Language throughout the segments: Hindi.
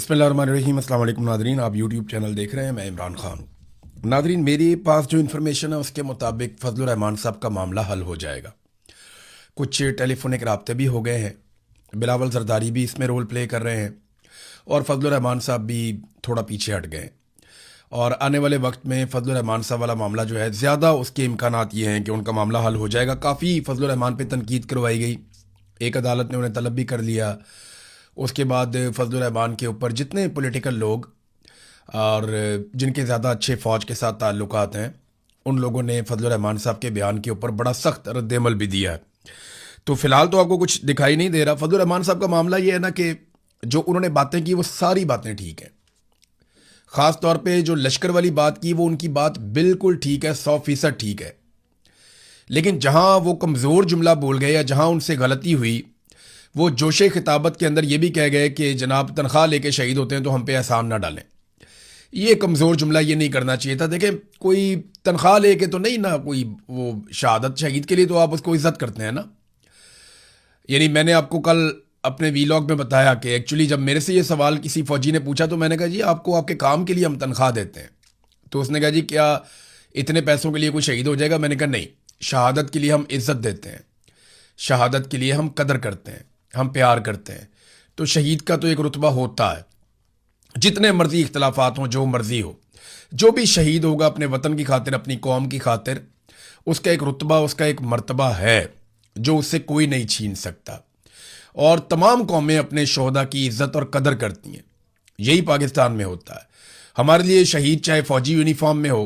बिस्मिल्लाहिर्रहमानिर्रहीम। अस्सलाम वालेकुम नादरीन, आप यूट्यूब चैनल देख रहे हैं, मैं इमरान खान हूँ। नादरीन, मेरे पास जो इन्फॉर्मेशन है उसके मुताबिक फजलुर रहमान साहब का मामला हल हो जाएगा। कुछ टेलीफोनिक राब्ते भी हो गए हैं, बिलावल जरदारी भी इसमें रोल प्ले कर रहे हैं और फजलुर रहमान साहब भी थोड़ा पीछे हट गए हैं। और आने वाले वक्त में फजलुर रहमान साहब वाला मामला जो है, ज़्यादा उसके इम्कानात ये हैं कि उनका मामला हल हो जाएगा। काफ़ी फजलुर रहमान पे तनकीद करवाई गई, एक अदालत ने उन्हें तलब भी कर लिया। उसके बाद फजलुर रहमान के ऊपर जितने पॉलिटिकल लोग और जिनके ज़्यादा अच्छे फ़ौज के साथ ताल्लुकात हैं, उन लोगों ने फजलुर रहमान साहब के बयान के ऊपर बड़ा सख्त रद्द-ए-अमल भी दिया है। तो फ़िलहाल तो आपको कुछ दिखाई नहीं दे रहा। फजलुर रहमान साहब का मामला ये है ना कि जो उन्होंने बातें की वो सारी बातें ठीक हैं। ख़ास तौर पे जो लश्कर वाली बात की वो उनकी बात बिल्कुल ठीक है, 100% ठीक है। लेकिन जहाँ वो कमज़ोर जुमला बोल गए या जहाँ उनसे गलती हुई, वो जोशे खिताबत के अंदर ये भी कह गए कि जनाब तनख्वाह लेके शहीद होते हैं तो हम पे एहसान ना डालें। ये कमज़ोर जुमला ये नहीं करना चाहिए था। देखें, कोई तनख्वाह लेके तो नहीं ना, कोई वो शहादत शहीद के लिए तो आप उसको इज़्ज़त करते हैं ना। यानी मैंने आपको कल अपने वीलॉग में बताया कि एक्चुअली जब मेरे से ये सवाल किसी फ़ौजी ने पूछा तो मैंने कहा जी आपको आपके काम के लिए हम तनख्वाह देते हैं। तो उसने कहा जी क्या इतने पैसों के लिए कोई शहीद हो जाएगा? मैंने कहा नहीं, शहादत के लिए हम इज़्ज़त देते हैं, शहादत के लिए हम कदर करते हैं, हम प्यार करते हैं। तो शहीद का तो एक रुतबा होता है, जितने मर्जी इख्तलाफात हों, जो मर्जी हो, जो भी शहीद होगा अपने वतन की खातिर, अपनी कौम की खातिर, उसका एक रुतबा, उसका एक मर्तबा है जो उससे कोई नहीं छीन सकता। और तमाम कौमें अपने शोहदा की इज्जत और कदर करती हैं। यही पाकिस्तान में होता है। हमारे लिए शहीद चाहे फौजी यूनिफॉर्म में हो,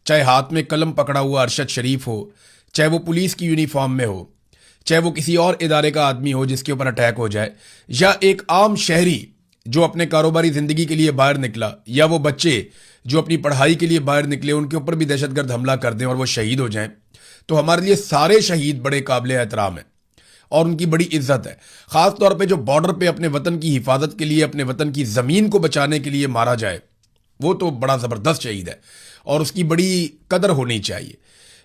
चाहे हाथ में कलम पकड़ा हुआ अरशद शरीफ हो, चाहे वो पुलिस की यूनिफॉर्म में हो, चाहे वो किसी और इदारे का आदमी हो जिसके ऊपर अटैक हो जाए, या एक आम शहरी जो अपने कारोबारी ज़िंदगी के लिए बाहर निकला, या वो बच्चे जो अपनी पढ़ाई के लिए बाहर निकले, उनके ऊपर भी दहशतगर्द हमला कर दें और वो शहीद हो जाएं, तो हमारे लिए सारे शहीद बड़े काबिल एहतराम हैं और उनकी बड़ी इज्जत है। ख़ास तौर पे जो बॉर्डर पे अपने वतन की हिफाजत के लिए, अपने वतन की ज़मीन को बचाने के लिए मारा जाए, वो तो बड़ा ज़बरदस्त शहीद है और उसकी बड़ी कदर होनी चाहिए।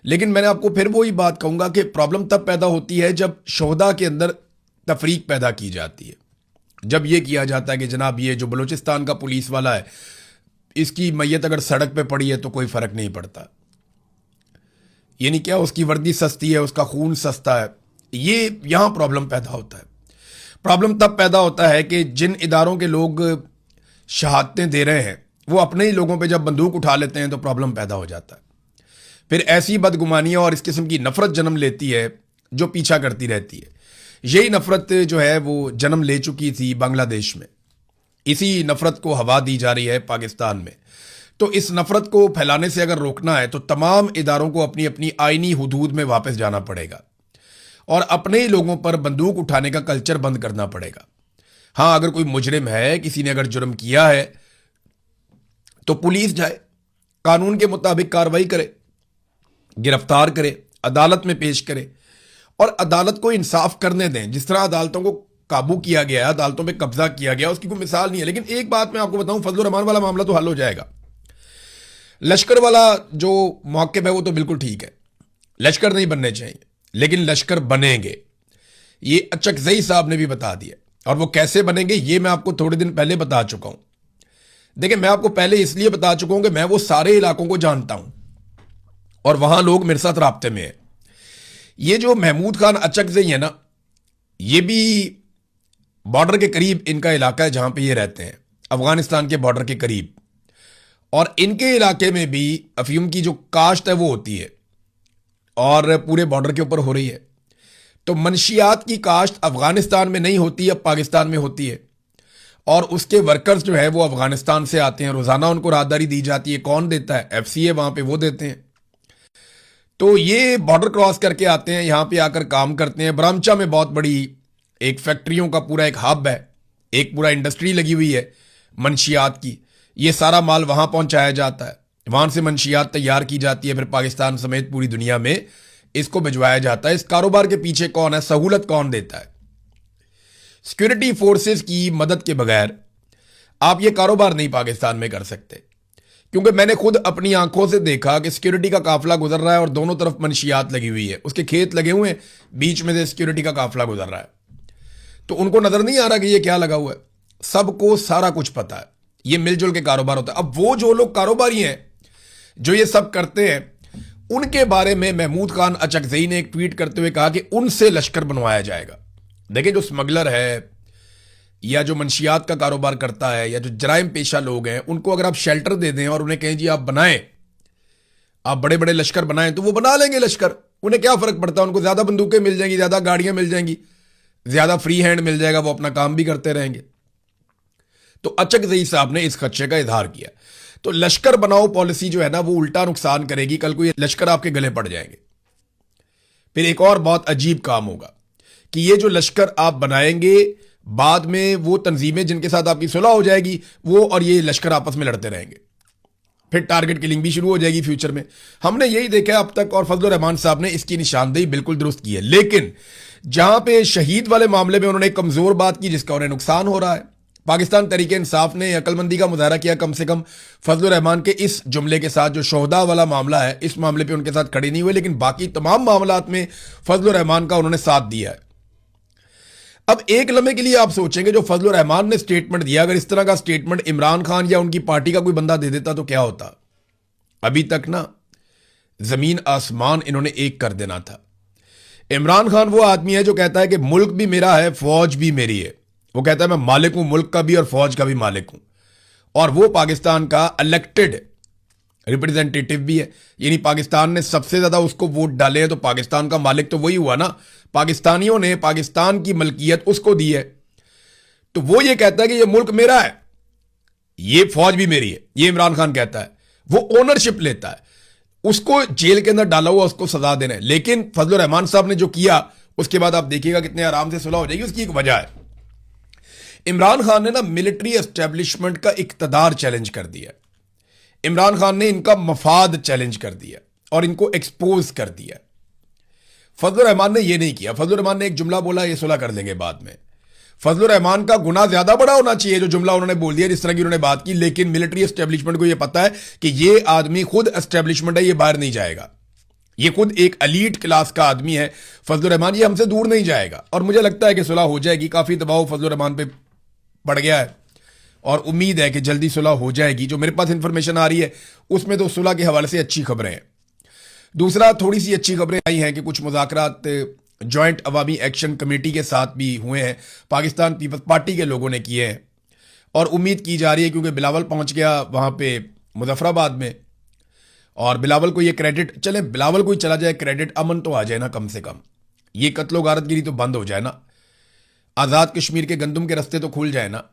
लेकिन मैंने आपको फिर वही बात कहूँगा कि प्रॉब्लम तब पैदा होती है जब शोहदा के अंदर तफरीक पैदा की जाती है। जब ये किया जाता है कि जनाब ये जो बलूचिस्तान का पुलिस वाला है, इसकी मैयत अगर सड़क पे पड़ी है तो कोई फ़र्क नहीं पड़ता। यानी क्या, उसकी वर्दी सस्ती है, उसका खून सस्ता है। ये यहाँ प्रॉब्लम पैदा होता है। प्रॉब्लम तब पैदा होता है कि जिन इदारों के लोग शहादतें दे रहे हैं वो अपने ही लोगों पे जब बंदूक उठा लेते हैं तो प्रॉब्लम पैदा हो जाता है। फिर ऐसी बदगुमानियाँ और इस किस्म की नफ़रत जन्म लेती है जो पीछा करती रहती है। यही नफ़रत जो है वो जन्म ले चुकी थी बांग्लादेश में। इसी नफ़रत को हवा दी जा रही है पाकिस्तान में। तो इस नफ़रत को फैलाने से अगर रोकना है तो तमाम इदारों को अपनी अपनी आइनी हुदूद में वापस जाना पड़ेगा और अपने ही लोगों पर बंदूक उठाने का कल्चर बंद करना पड़ेगा। हाँ, अगर कोई मुजरिम है, किसी ने अगर जुर्म किया है तो पुलिस जाए, कानून के मुताबिक कार्रवाई करे, गिरफ्तार करे, अदालत में पेश करे और अदालत को इंसाफ करने दें। जिस तरह अदालतों को काबू किया गया, अदालतों पे कब्जा किया गया, उसकी कोई मिसाल नहीं है। लेकिन एक बात मैं आपको बताऊं, फजलुर रहमान वाला मामला तो हल हो जाएगा। लश्कर वाला जो मौक़िफ़ है वो तो बिल्कुल ठीक है, लश्कर नहीं बनने चाहिए, लेकिन लश्कर बनेंगे, ये अचकज़ई साहब ने भी बता दिया। और वो कैसे बनेंगे ये मैं आपको थोड़े दिन पहले बता चुका हूं। देखिए, मैं आपको पहले इसलिए बता चुका हूं कि मैं वो सारे इलाकों को जानता हूं और वहां लोग मेरे साथ राब्ते में हैं। ये जो महमूद खान अचकज़ई है ना, ये भी बॉर्डर के करीब इनका इलाका है जहां पे ये रहते हैं, अफगानिस्तान के बॉर्डर के करीब। और इनके इलाके में भी अफीम की जो काश्त है वो होती है और पूरे बॉर्डर के ऊपर हो रही है। तो मनशियात की काश्त अफगानिस्तान में नहीं होती, अब पाकिस्तान में होती है और उसके वर्कर्स जो है वो अफगानिस्तान से आते हैं। रोज़ाना उनको राहदारी दी जाती है। कौन देता है? FCA वहाँ पे वो देते हैं। तो ये बॉर्डर क्रॉस करके आते हैं, यहाँ पे आकर काम करते हैं। बरामचा में बहुत बड़ी एक फैक्ट्रियों का पूरा एक हब है, एक पूरा इंडस्ट्री लगी हुई है मनशियात की। ये सारा माल वहाँ पहुँचाया जाता है, वहाँ से मनशियात तैयार की जाती है, फिर पाकिस्तान समेत पूरी दुनिया में इसको भिजवाया जाता है। इस कारोबार के पीछे कौन है? सहूलत कौन देता है? सिक्योरिटी फोर्सेस की मदद के बगैर आप ये कारोबार नहीं पाकिस्तान में कर सकते, क्योंकि मैंने खुद अपनी आंखों से देखा कि सिक्योरिटी का काफिला गुजर रहा है और दोनों तरफ मनशियात लगी हुई है, उसके खेत लगे हुए हैं, बीच में से सिक्योरिटी का काफिला गुजर रहा है। तो उनको नजर नहीं आ रहा कि ये क्या लगा हुआ है। सबको सारा कुछ पता है, ये मिलजुल के कारोबार होता है। अब वो जो लोग कारोबारी हैं जो ये सब करते हैं, उनके बारे में महमूद खान अचकजई ने एक ट्वीट करते हुए कहा कि उनसे लश्कर बनवाया जाएगा। देखिए, जो स्मगलर है या जो मंशियात का कारोबार करता है या जो जराइम पेशा लोग हैं, उनको अगर आप शेल्टर दे दें और उन्हें कहें जी आप बनाएं, आप बड़े बड़े लश्कर बनाएं, तो वो बना लेंगे लश्कर। उन्हें क्या फर्क पड़ता है, उनको ज्यादा बंदूकें मिल जाएंगी, ज्यादा गाड़ियां मिल जाएंगी, ज्यादा फ्री हैंड मिल जाएगा, वो अपना काम भी करते रहेंगे। तो अचकजई साहब ने इस खदशे का इजहार किया। तो लश्कर बनाओ पॉलिसी जो है ना, वो उल्टा नुकसान करेगी। कल को ये लश्कर आपके गले पड़ जाएंगे। फिर एक और बहुत अजीब काम होगा कि ये जो लश्कर आप बनाएंगे, बाद में वो तंजीमें जिनके साथ आपकी सुलह हो जाएगी, वो और ये लश्कर आपस में लड़ते रहेंगे। फिर टारगेट किलिंग भी शुरू हो जाएगी फ्यूचर में। हमने यही देखा है अब तक, और फजलुर रहमान साहब ने इसकी निशानदेही बिल्कुल दुरुस्त की है। लेकिन जहां पे शहीद वाले मामले में उन्होंने एक कमजोर बात की जिसका उन्हें नुकसान हो रहा है, पाकिस्तान तहरीके इंसाफ ने अक्लमंदी का मुजाहरा किया कम से कम फजलुर रहमान के इस जुमले के साथ। जो शोहदा वाला मामला है, इस मामले पे उनके साथ खड़े नहीं हुए, लेकिन बाकी तमाम मामलात में फजलुर रहमान का उन्होंने साथ दिया है। अब एक लम्हे के लिए आप सोचेंगे, जो फजलुर रहमान ने स्टेटमेंट दिया, अगर इस तरह का स्टेटमेंट इमरान खान या उनकी पार्टी का कोई बंदा दे देता तो क्या होता। अभी तक ना जमीन आसमान इन्होंने एक कर देना था। इमरान खान वो आदमी है जो कहता है कि मुल्क भी मेरा है, फौज भी मेरी है। वो कहता है मैं मालिक हूं मुल्क का भी और फौज का भी मालिक हूं, और वो पाकिस्तान का इलेक्टेड रिप्रेजेंटेटिव भी है। यानी पाकिस्तान ने सबसे ज्यादा उसको वोट डाले हैं, तो पाकिस्तान का मालिक तो वही हुआ ना। पाकिस्तानियों ने पाकिस्तान की मलकियत उसको दी है, तो वो ये कहता है कि ये मुल्क मेरा है, ये फौज भी मेरी है। ये इमरान खान कहता है, वो ओनरशिप लेता है। उसको जेल के अंदर डाला हुआ, उसको सजा देना है। लेकिन फजलुर रहमान साहब ने जो किया, उसके बाद आप देखिएगा कितने आराम से सुलह हो जाएगी। उसकी एक वजह है, इमरान खान ने ना मिलिट्री एस्टेब्लिशमेंट का इक्तदार चैलेंज कर दिया। इमरान खान ने इनका मफाद चैलेंज कर दिया और इनको एक्सपोज कर दिया। फजलुर रहमान ने यह नहीं किया। फजलुर रहमान ने एक जुमला बोला, ये सुलह कर लेंगे बाद में। फजलुर रहमान का गुनाह ज्यादा बड़ा होना चाहिए जो जुमला उन्होंने बोल दिया, जिस तरह की उन्होंने बात की। लेकिन मिलिट्री एस्टेब्लिशमेंट को यह पता है कि ये आदमी खुद एस्टेब्लिशमेंट है, ये बाहर नहीं जाएगा। ये खुद एक एलीट क्लास का आदमी है फजलुर रहमान, ये हमसे दूर नहीं जाएगा। और मुझे लगता है कि सुलह हो जाएगी। काफी दबाव फजलुर रहमान पे पड़ गया है और उम्मीद है कि जल्दी सुलह हो जाएगी। जो मेरे पास इंफॉर्मेशन आ रही है उसमें तो सुलह के हवाले से अच्छी खबरें हैं। दूसरा, थोड़ी सी अच्छी खबरें आई हैं कि कुछ मुज़ाकरात जॉइंट अवामी एक्शन कमेटी के साथ भी हुए हैं, पाकिस्तान पीपल्स पार्टी के लोगों ने किए हैं। और उम्मीद की जा रही है, क्योंकि बिलावल पहुंच गया वहां पे मुजफ्फराबाद में, और बिलावल को ये क्रेडिट, चले बिलावल को ही चला जाए क्रेडिट, अमन तो आ जाए ना कम से कम। ये कत्लो गारतगिरी तो बंद हो जाए ना, आज़ाद कश्मीर के गंदम के रस्ते तो खुल जाए ना,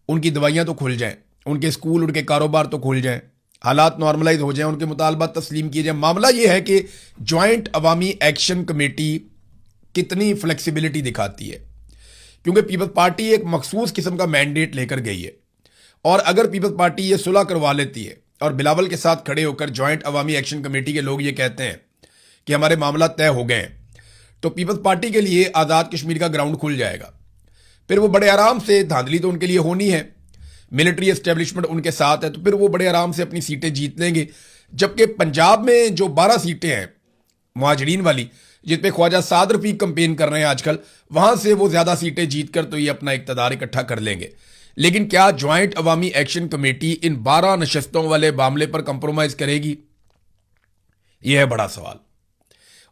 उनकी दवाइयां तो खुल जाएं, उनके स्कूल उनके कारोबार तो खुल जाएं, हालात नॉर्मलाइज हो जाएं, उनके मुतालबात तस्लीम किए जाएं। मामला यह है कि जॉइंट अवामी एक्शन कमेटी कितनी फ्लेक्सिबिलिटी दिखाती है, क्योंकि पीपल्स पार्टी एक मखसूस किस्म का मैंडेट लेकर गई है। और अगर पीपल्स पार्टी ये सुलह करवा लेती है और बिलावल के साथ खड़े होकर जॉइंट अवामी एक्शन कमेटी के लोग ये कहते हैं कि हमारे मामला तय हो गए हैं, तो पीपल्स पार्टी के लिए आज़ाद कश्मीर का ग्राउंड खुल जाएगा। फिर वो बड़े आराम से, धांधली तो उनके लिए होनी है, मिलिट्री एस्टेब्लिशमेंट उनके साथ है, तो फिर वो बड़े आराम से अपनी सीटें जीत लेंगे। जबकि पंजाब में जो 12 सीटें हैं मुहाजिरीन वाली, जिस पे ख्वाजा साद रफीक कंपेन कर रहे हैं आजकल, वहां से वो ज्यादा सीटें जीत कर तो ये अपना इक्तदार इकट्ठा कर लेंगे। लेकिन क्या जॉइंट अवामी एक्शन कमेटी इन 12 नशस्तों वाले मामले पर कंप्रोमाइज करेगी? यह है बड़ा सवाल,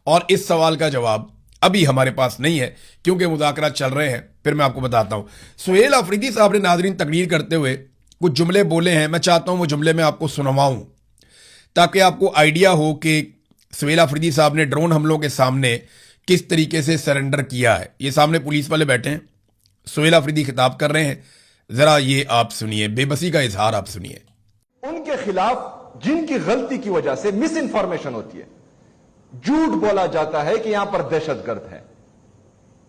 और इस सवाल का जवाब अभी हमारे पास नहीं है, क्योंकि मुज़ाकरात चल रहे हैं। फिर मैं आपको बताता हूं। सुहेल अफरीदी साहब ने नाज़रीन तकरीर करते हुए कुछ जुमले बोले हैं। मैं चाहता हूं वो जुमले मैं आपको सुनवाऊं, ताकि आपको आइडिया हो कि सुहेल अफरीदी साहब ने ड्रोन हमलों के सामने किस तरीके से सरेंडर किया है। ये सामने पुलिस वाले बैठे हैं, सुहेल अफरीदी खिताब कर रहे हैं, जरा ये आप सुनिए, बेबसी का इजहार आप सुनिए। उनके खिलाफ जिनकी गलती की वजह से मिस इंफॉर्मेशन होती है, झूठ बोला जाता है कि यहां पर दहशतगर्द है,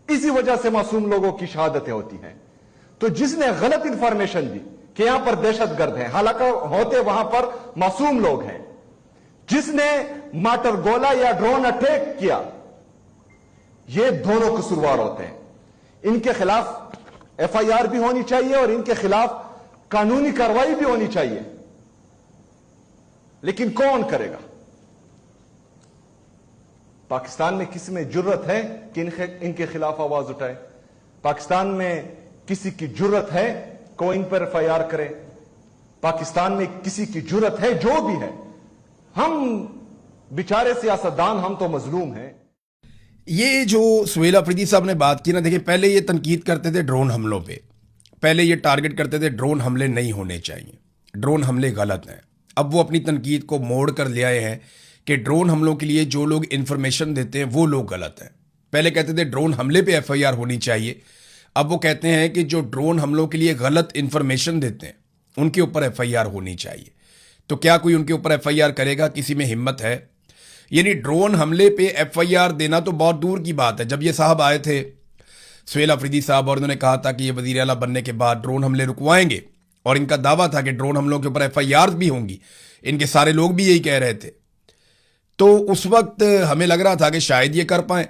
इसी वजह से मासूम लोगों की शहादतें होती हैं। तो जिसने गलत इंफॉर्मेशन दी कि यहां पर दहशतगर्द है, हालांकि होते वहां पर मासूम लोग हैं, जिसने माटर गोला या ड्रोन अटैक किया, ये दोनों कसूरवार होते हैं। इनके खिलाफ एफआईआर भी होनी चाहिए और इनके खिलाफ कानूनी कार्रवाई भी होनी चाहिए। लेकिन कौन करेगा? पाकिस्तान में किसी में जुर्रत है कि इनके खिलाफ आवाज उठाए? पाकिस्तान में किसी की जुर्रत है कोई इन पर एफआईआर करे? पाकिस्तान में किसी की जुर्रत है? जो भी है, हम बेचारे सियासतदान, हम तो मजलूम हैं। ये जो सुहेल अफरीदी साहब ने बात की ना, देखिए पहले ये तनकीद करते थे ड्रोन हमलों पे, पहले ये टारगेट करते थे ड्रोन हमले नहीं होने चाहिए, ड्रोन हमले गलत हैं। अब वो अपनी तनकीद को मोड़ कर ले आए हैं कि ड्रोन हमलों के लिए जो लोग इंफॉर्मेशन देते हैं वो लोग गलत हैं। पहले कहते थे ड्रोन हमले पे एफआईआर होनी चाहिए, अब वो कहते हैं कि जो ड्रोन हमलों के लिए गलत इंफॉर्मेशन देते हैं उनके ऊपर एफआईआर होनी चाहिए। तो क्या कोई उनके ऊपर एफआईआर करेगा? किसी में हिम्मत है? यानी ड्रोन हमले पे एफआईआर देना तो बहुत दूर की बात है। जब ये साहब आए थे सुहेल अफरीदी साहब और उन्होंने कहा था कि ये वजीर आला बनने के बाद ड्रोन हमले रुकवाएंगे, और इनका दावा था कि ड्रोन हमलों के ऊपर एफआईआर भी होंगी, इनके सारे लोग भी यही कह रहे थे, तो उस वक्त हमें लग रहा था कि शायद ये कर पाए,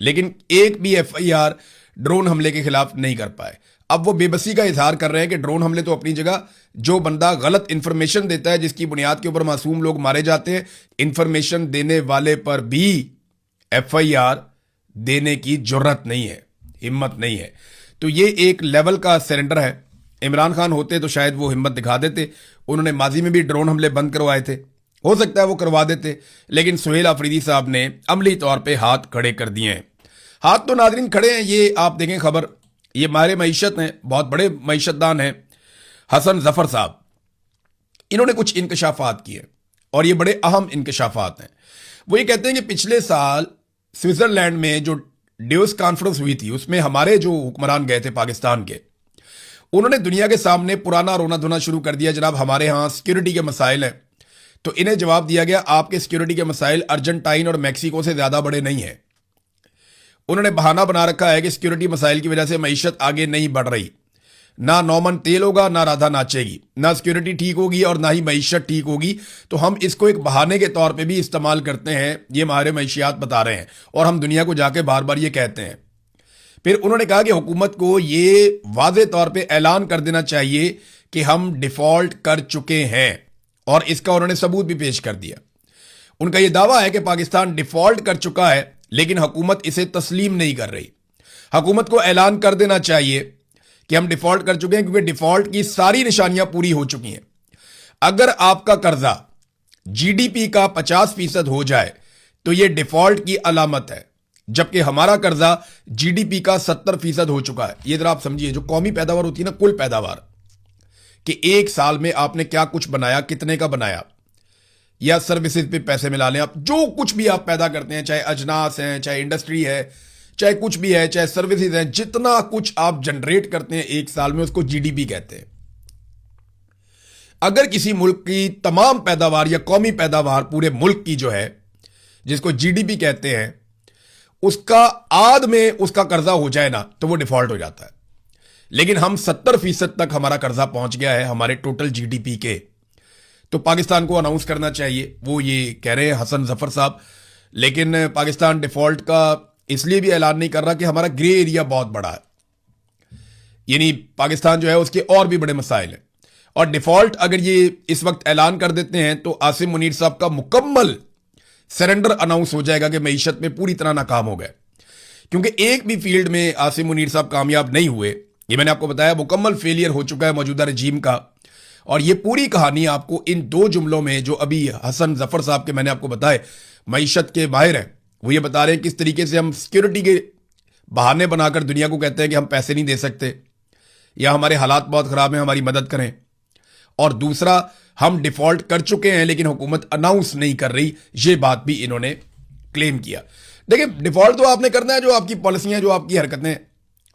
लेकिन एक भी एफआईआर ड्रोन हमले के खिलाफ नहीं कर पाए। अब वो बेबसी का इजहार कर रहे हैं कि ड्रोन हमले तो अपनी जगह, जो बंदा गलत इंफॉर्मेशन देता है जिसकी बुनियाद के ऊपर मासूम लोग मारे जाते हैं, इंफॉर्मेशन देने वाले पर भी एफआईआर देने की जुर्रत नहीं है, हिम्मत नहीं है। तो ये एक लेवल का सरेंडर है। इमरान खान होते तो शायद वो हिम्मत दिखा देते, उन्होंने माजी में भी ड्रोन हमले बंद करवाए थे, हो सकता है वो करवा देते, लेकिन सुहेल अफरीदी साहब ने अमली तौर पे हाथ खड़े कर दिए हैं। हाथ तो नाजरीन खड़े हैं, ये आप देखें खबर, ये माहिर मईशत हैं, बहुत बड़े मईशतदान हैं, हसन जफर साहब, इन्होंने कुछ इंकशाफात किए और ये बड़े अहम इंकशाफात हैं। वो ये कहते हैं कि पिछले साल स्विट्जरलैंड में जो ड्यूस कॉन्फ्रेंस हुई थी उसमें हमारे जो हुक्मरान गए थे पाकिस्तान के, उन्होंने दुनिया के सामने पुराना रोना धोना शुरू कर दिया, जनाब हमारे यहाँ सिक्योरिटी के मसाइल हैं। तो इन्हें जवाब दिया गया आपके सिक्योरिटी के मसाइल अर्जेंटाइन और मैक्सिको से ज्यादा बड़े नहीं है। उन्होंने बहाना बना रखा है कि सिक्योरिटी मसाइल की वजह से मईशत आगे नहीं बढ़ रही, ना नौमन तेल होगा, ना राधा नाचेगी, ना सिक्योरिटी ठीक होगी और ना ही मईशत ठीक होगी। तो हम इसको एक बहाने के तौर पे भी इस्तेमाल करते हैं, ये हमारे मईशियात बता रहे हैं और हम दुनिया को जाके बार बार ये कहते हैं। फिर उन्होंने कहा कि हुकूमत को ये वाज़े तौर पे ऐलान कर देना चाहिए कि हम डिफॉल्ट कर चुके हैं, और इसका उन्होंने सबूत भी पेश कर दिया। उनका यह दावा है कि पाकिस्तान डिफॉल्ट कर चुका है, लेकिन हुकूमत इसे तस्लीम नहीं कर रही। हुकूमत को ऐलान कर देना चाहिए कि हम डिफॉल्ट कर चुके हैं, क्योंकि डिफॉल्ट की सारी निशानियां पूरी हो चुकी हैं। अगर आपका कर्जा जीडीपी का 50% हो जाए तो यह डिफॉल्ट की अलामत है, जबकि हमारा कर्जा जीडीपी का 70% हो चुका है। यह जरा आप समझिए, जो कौमी पैदावार होती है ना, कुल पैदावार, कि एक साल में आपने क्या कुछ बनाया, कितने का बनाया, या सर्विसेज पे पैसे मिला लें आप, जो कुछ भी आप पैदा करते हैं, चाहे अजनास हैं, चाहे इंडस्ट्री है, चाहे कुछ भी है, चाहे सर्विसेज हैं, जितना कुछ आप जनरेट करते हैं एक साल में, उसको जीडीपी कहते हैं। अगर किसी मुल्क की तमाम पैदावार या कौमी पैदावार पूरे मुल्क की जो है, जिसको जीडीपी कहते हैं, उसका आध में उसका कर्जा हो जाए ना, तो वो डिफॉल्ट हो जाता है। लेकिन हम 70% तक हमारा कर्जा पहुंच गया है हमारे टोटल जीडीपी के। तो पाकिस्तान को अनाउंस करना चाहिए, वो ये कह रहे हैं हसन जफर साहब। लेकिन पाकिस्तान डिफॉल्ट का इसलिए भी ऐलान नहीं कर रहा कि हमारा ग्रे एरिया बहुत बड़ा है, यानी पाकिस्तान जो है उसके और भी बड़े मसाइल हैं। और डिफॉल्ट अगर ये इस वक्त ऐलान कर देते हैं तो आसिम मुनीर साहब का मुकम्मल सरेंडर अनाउंस हो जाएगा कि मईशत में पूरी तरह नाकाम हो गए। क्योंकि एक भी फील्ड में आसिम मुनीर साहब कामयाब नहीं हुए, ये मैंने आपको बताया, मुकम्मल फेलियर हो चुका है मौजूदा रजीम का। और ये पूरी कहानी आपको इन 2 जुमलों में, जो अभी हसन जफर साहब के मैंने आपको बताए, मईशत के माहिर हैं, वो ये बता रहे हैं किस तरीके से हम सिक्योरिटी के बहाने बनाकर दुनिया को कहते हैं कि हम पैसे नहीं दे सकते, या हमारे हालात बहुत खराब हैं, हमारी मदद करें। और दूसरा, हम डिफॉल्ट कर चुके हैं लेकिन हुकूमत अनाउंस नहीं कर रही, ये बात भी इन्होंने क्लेम किया। देखिए, डिफॉल्ट तो आपने करना है, जो आपकी पॉलिसियां, जो आपकी हरकतें।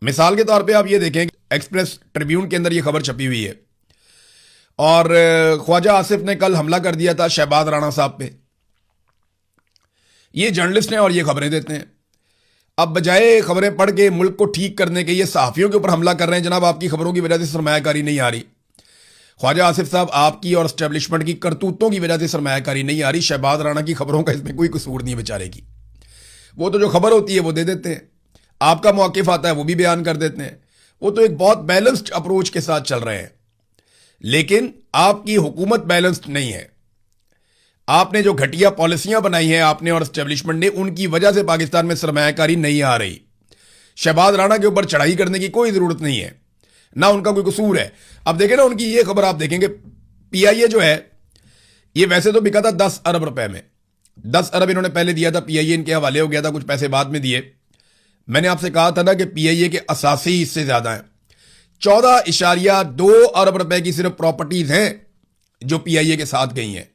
मिसाल के तौर पे आप ये देखें, एक्सप्रेस ट्रिब्यून के अंदर ये खबर छपी हुई है, और ख्वाजा आसिफ ने कल हमला कर दिया था शहबाज राणा साहब पे। ये जर्नलिस्ट हैं और ये खबरें देते हैं। अब बजाय खबरें पढ़ के मुल्क को ठीक करने के ये सहाफियों के ऊपर हमला कर रहे हैं। जनाब, आपकी खबरों की वजह से सरमायाकारी नहीं आ रही। ख्वाजा आसिफ साहब, आपकी और एस्टेब्लिशमेंट की करतूतों की वजह से सरमायाकारी नहीं आ रही। शहबाज राणा की खबरों का इसमें कोई कसूर नहीं है बेचारे की। वो तो जो खबर होती है वो दे देते हैं, आपका मौक़िफ़ आता है वो भी बयान कर देते हैं। वो तो एक बहुत बैलेंस्ड अप्रोच के साथ चल रहे हैं। लेकिन आपकी हुकूमत बैलेंस्ड नहीं है। आपने जो घटिया पॉलिसियां बनाई हैं, आपने और एस्टेब्लिशमेंट ने, उनकी वजह से पाकिस्तान में सरमायाकारी नहीं आ रही। शहबाज राणा के ऊपर चढ़ाई करने की कोई जरूरत नहीं है। ना उनका कोई कसूर है। अब देखें ना, उनकी ये खबर आप देखेंगे, पीआईए जो है ये वैसे तो बिका था 10 अरब रुपए में, 10 अरब इन्होंने पहले दिया था, पीआईए इनके हवाले हो गया था, कुछ पैसे बाद में दिए। मैंने आपसे कहा था ना कि पीआईए के असासी हिस्से ज्यादा हैं, 14.2 अरब रुपए की सिर्फ प्रॉपर्टीज हैं जो पीआईए के साथ गई हैं,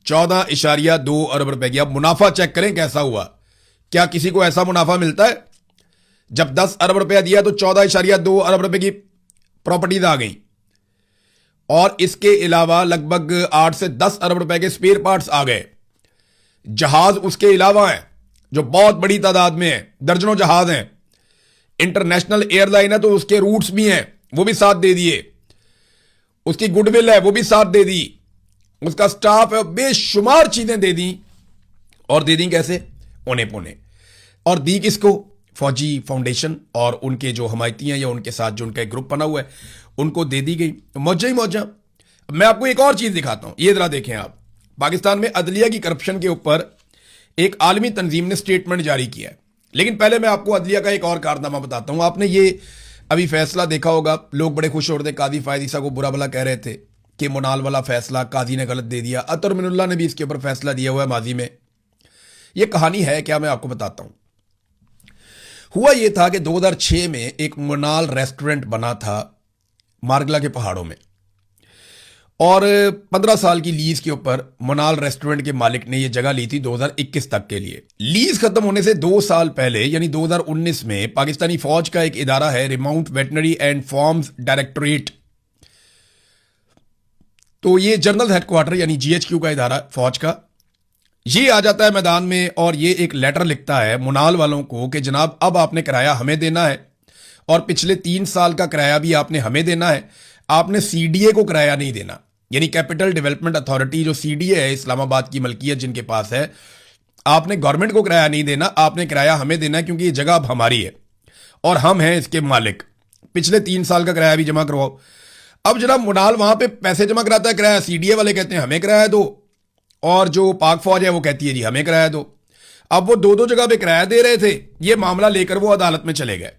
14.2 अरब रुपए की। अब मुनाफा चेक करें कैसा हुआ, क्या किसी को ऐसा मुनाफा मिलता है? जब 10 अरब रुपया दिया तो 14.2 अरब रुपए की प्रॉपर्टीज आ गई, और इसके अलावा लगभग 8 से 10 अरब रुपए के स्पेयर पार्ट्स आ गए। जहाज उसके अलावा हैं जो बहुत बड़ी तादाद में है, दर्जनों जहाज हैं। इंटरनेशनल एयरलाइन है तो उसके रूट्स भी हैं, वो भी साथ दे दिए। उसकी गुडविल है, वो भी साथ दे दी। उसका स्टाफ है, बेशुमार चीजें दे दी। और दे दी कैसे? औने पौने। और दी किसको? फौजी फाउंडेशन और उनके जो हमायती हैं या उनके साथ जो उनका एक ग्रुप बना हुआ है, उनको दे दी गई। मौजा ही मौजा। मैं आपको एक और चीज दिखाता हूं, ये जरा देखें आप। पाकिस्तान में अदलिया की करप्शन के ऊपर एक आलमी तंजीम ने स्टेटमेंट जारी किया है। लेकिन पहले मैं आपको अदलिया का एक और कारनामा बताता हूं। आपने ये अभी फैसला देखा होगा, लोग बड़े खुश हो रहे थे, काजी फायद ईसा को बुरा भला कह रहे थे कि मुनाल वाला फैसला काजी ने गलत दे दिया। अतर मिनुल्लाह ने भी इसके ऊपर फैसला दिया हुआ है माजी में। ये कहानी है क्या, मैं आपको बताता हूं। हुआ यह था कि 2006 में एक मुनाल रेस्टोरेंट बना था मारगला के पहाड़ों में, और 15 साल की लीज के ऊपर मुनाल रेस्टोरेंट के मालिक ने यह जगह ली थी 2021 तक के लिए। लीज खत्म होने से 2 साल पहले यानी 2019 में पाकिस्तानी फौज का एक इदारा है remount veterinary and farms directorate, तो ये जनरल हेडक्वार्टर यानी जीएचक्यू का इदारा फौज का, ये आ जाता है मैदान में और ये एक लेटर लिखता है मुनाल वालों को कि जनाब अब आपने किराया हमें देना है, और पिछले 3 साल का किराया भी आपने हमें देना है। आपने सीडीए को किराया नहीं देना, यानी कैपिटल डेवलपमेंट अथॉरिटी जो सीडीए है इस्लामाबाद की मलकियत जिनके पास है, आपने गवर्नमेंट को किराया नहीं देना, आपने किराया हमें देना है, क्योंकि ये जगह अब हमारी है और हम हैं इसके मालिक। पिछले 3 साल का किराया भी जमा करवाओ। अब जनाब मुनाल वहां पे पैसे जमा कराता है, किराया सीडीए वाले कहते हैं हमें किराया दो, और जो पाक फौज है वो कहती है जी हमें किराया दो। अब वो दो जगह पे किराया दे रहे थे, ये मामला लेकर वो अदालत में चले गए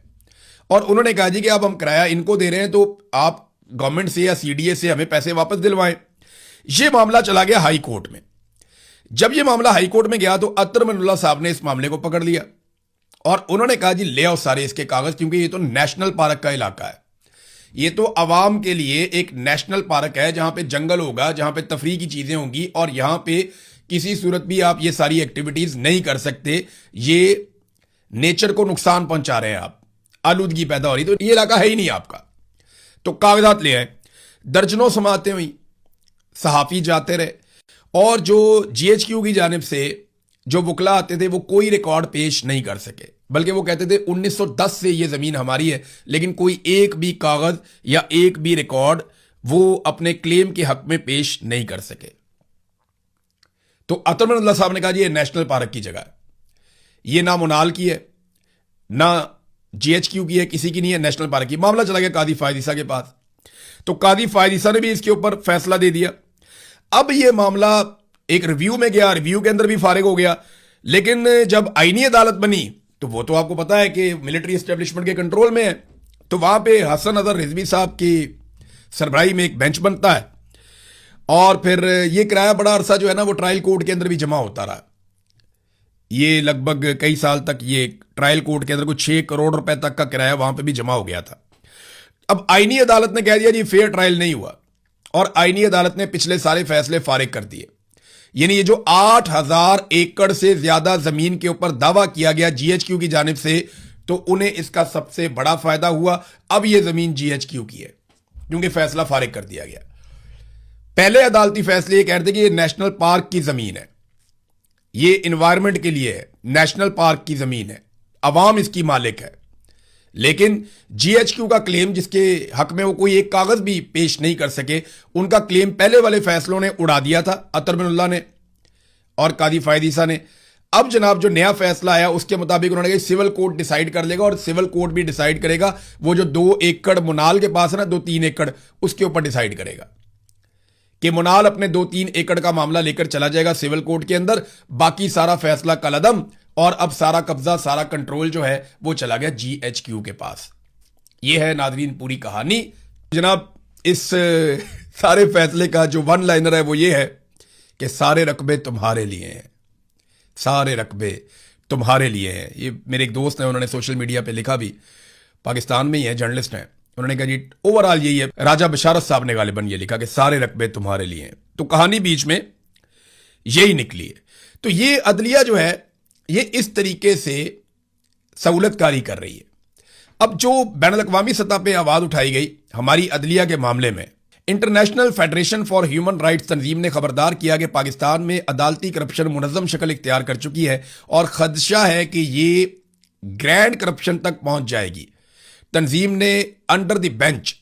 और उन्होंने कहा जी कि अब हम किराया इनको दे रहे हैं तो आप गवर्नमेंट से या सीडीए से हमें पैसे वापस दिलवाएं। ये मामला चला गया हाई कोर्ट में। जब ये मामला हाई कोर्ट में गया तो अतर मिनुल्लाह साहब ने इस मामले को पकड़ लिया और उन्होंने कहा जी ले आओ सारे इसके कागज, क्योंकि ये तो नेशनल पार्क का इलाका है, ये तो अवाम के लिए एक नेशनल पार्क है जहां पे जंगल होगा, जहां पे तफरीह की चीजें होंगी, और यहां पे किसी सूरत भी आप ये सारी एक्टिविटीज नहीं कर सकते। ये नेचर को नुकसान पहुंचा रहे हैं आप, आलूदगी पैदा हो रही, तो ये इलाका है ही नहीं आपका। तो कागजात ले आए, दर्जनों समातें हुई, सहाफी जाते रहे, और जो जीएचक्यू की जानिब से जो वकला आते थे वो कोई रिकॉर्ड पेश नहीं कर सके, बल्कि वो कहते थे 1910 से ये जमीन हमारी है, लेकिन कोई एक भी कागज या एक भी रिकॉर्ड वो अपने क्लेम के हक में पेश नहीं कर सके। तो अतर मिनुल्लाह साहब ने कहा जी ये नेशनल पार्क की जगह है, ये ना मुनाल की है ना जीएचक्यू की है, किसी की नहीं है, नेशनल पार्क की। मामला चला गया काजी फायद ईसा के पास, तो काजी फायद ईसा ने भी इसके ऊपर फैसला दे दिया। अब यह मामला एक रिव्यू में गया, रिव्यू के अंदर भी फारिग हो गया, लेकिन जब आईनी अदालत बनी तो वो तो आपको पता है कि मिलिट्री एस्टेब्लिशमेंट के कंट्रोल में है, तो वहां पे हसन अजहर रिजवी साहब की सरबराही में एक बेंच बनता है, और फिर ये किराया बड़ा अरसा जो है ना वो ट्रायल कोर्ट के अंदर भी जमा होता रहा। ये लगभग कई साल तक ये ट्रायल कोर्ट के अंदर कुछ 6 करोड़ रुपए तक का किराया वहां पे भी जमा हो गया था। अब आईनी अदालत ने कह दिया जी फेयर ट्रायल नहीं हुआ, और आईनी अदालत ने पिछले सारे फैसले फारिग कर दिए। यानी ये जो 8000 एकड़ से ज्यादा जमीन के ऊपर दावा किया गया जीएचक्यू की जानिब से, तो उन्हें इसका सबसे बड़ा फायदा हुआ। अब ये जमीन जीएचक्यू की है क्योंकि फैसला फारिग कर दिया गया। पहले अदालती फैसले ये कहते कि ये नेशनल पार्क की जमीन है, ये इन्वायरमेंट के लिए है, नेशनल पार्क की जमीन है, अवाम इसकी मालिक है। लेकिन जीएचक्यू का क्लेम जिसके हक में वो कोई एक कागज भी पेश नहीं कर सके, उनका क्लेम पहले वाले फैसलों ने उड़ा दिया था, अतर मिनुल्लाह ने और काजी फायद ईसा ने। अब जनाब जो नया फैसला आया उसके मुताबिक उन्होंने कहा सिविल कोर्ट डिसाइड कर लेगा, और सिविल कोर्ट भी डिसाइड करेगा वो जो 2 एकड़ मुनाल के पास है ना, 2-3 एकड़, उसके ऊपर डिसाइड करेगा कि मुनाल अपने 2-3 एकड़ का मामला लेकर चला जाएगा सिविल कोर्ट के अंदर, बाकी सारा फैसला कलअदम, और अब सारा कब्जा सारा कंट्रोल जो है वो चला गया जीएचक्यू के पास। ये है नादरीन पूरी कहानी। जनाब इस सारे फैसले का जो वन लाइनर है वो ये है कि सारे रकबे तुम्हारे लिए हैं, सारे रकबे तुम्हारे लिए हैं। ये मेरे एक दोस्त हैं, उन्होंने सोशल मीडिया पे लिखा भी, पाकिस्तान में ही है, जर्नलिस्ट हैं, उन्होंने कहा जी ओवरऑल यही है। राजा बशारत साहब ने गालिबन ये लिखा कि सारे रकबे तुम्हारे लिए हैं। तो कहानी बीच में यही निकली है। तो ये अदलिया जो है ये इस तरीके से सहूलतकारी कर रही है। अब जो बैनुल-अक़वामी सतह पे आवाज उठाई गई हमारी अदलिया के मामले में, international federation for human rights तंजीम ने खबरदार किया कि पाकिस्तान में अदालती करप्शन मुनज़्ज़म शक्ल इख्तियार कर चुकी है और खदशा है कि ये ग्रैंड करप्शन तक पहुंच जाएगी। तंजीम ने अंडर द बेंच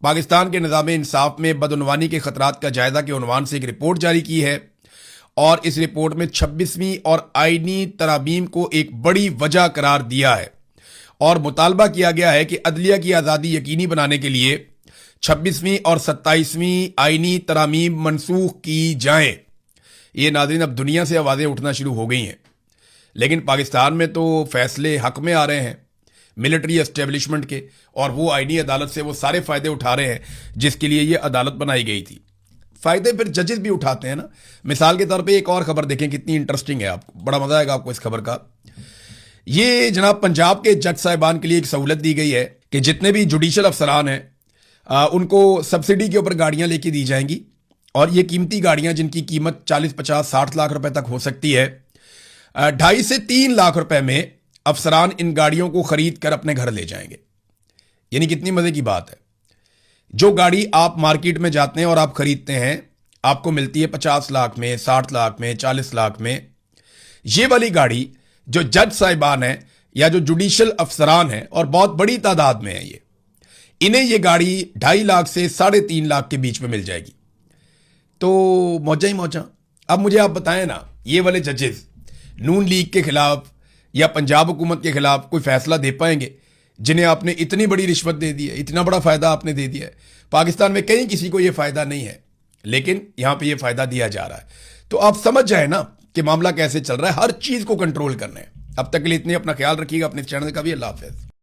पाकिस्तान के निज़ाम इंसाफ में बदउनवानी के खतरात का जायजा के उन्वान से एक रिपोर्ट जारी की है और इस रिपोर्ट में 26वीं और आईनी तरामीम को एक बड़ी वजह करार दिया है और मुतालबा किया गया है कि अदलिया की आज़ादी यकीनी बनाने के लिए 26वीं और 27वीं आईनी तरामीम मनसूख की जाएं। ये नाज़रीन अब दुनिया से आवाज़ें उठना शुरू हो गई हैं, लेकिन पाकिस्तान में तो फैसले हक में आ रहे हैं मिलिट्री एस्टेब्लिशमेंट के, और वो आईनी अदालत से वो सारे फ़ायदे उठा रहे हैं जिसके लिए ये अदालत बनाई गई थी। फ़ायदे फिर जजेस भी उठाते हैं ना। मिसाल के तौर पे एक और खबर देखें, कितनी इंटरेस्टिंग है, आपको बड़ा मज़ा आएगा आपको इस खबर का। ये जनाब पंजाब के जज साहिबान के लिए एक सहूलत दी गई है कि जितने भी जुडिशल अफसरान हैं उनको सब्सिडी के ऊपर गाड़ियां लेके दी जाएंगी, और ये कीमती गाड़ियां जिनकी कीमत 40, 50, 60 लाख रुपए तक हो सकती है, 2.5 से 3 लाख रुपए में अफसरान इन गाड़ियों को खरीद कर अपने घर ले जाएंगे। यानी कितनी मजे की बात है। जो गाड़ी आप मार्केट में जाते हैं और आप खरीदते हैं आपको मिलती है 50 लाख में, 60 लाख में, 40 लाख में। ये वाली गाड़ी जो जज साहिबान हैं या जो जुडिशल अफसरान हैं, और बहुत बड़ी तादाद में है ये, इन्हें ये गाड़ी 2.5 लाख से 3.5 लाख के बीच में मिल जाएगी। तो मौजा ही मौजा। अब मुझे आप बताएं ना, ये वाले जजेस नून लीग के खिलाफ या पंजाब हुकूमत के खिलाफ कोई फैसला दे पाएंगे जिन्हें आपने इतनी बड़ी रिश्वत दे दी है, इतना बड़ा फायदा आपने दे दिया है। पाकिस्तान में कहीं किसी को यह फायदा नहीं है, लेकिन यहां पे यह फायदा दिया जा रहा है। तो आप समझ जाए ना कि मामला कैसे चल रहा है। हर चीज को कंट्रोल करना है। अब तक के लिए इतने, अपना ख्याल रखिएगा, अपने चैनल का भी। अल्लाह हाफ़िज़।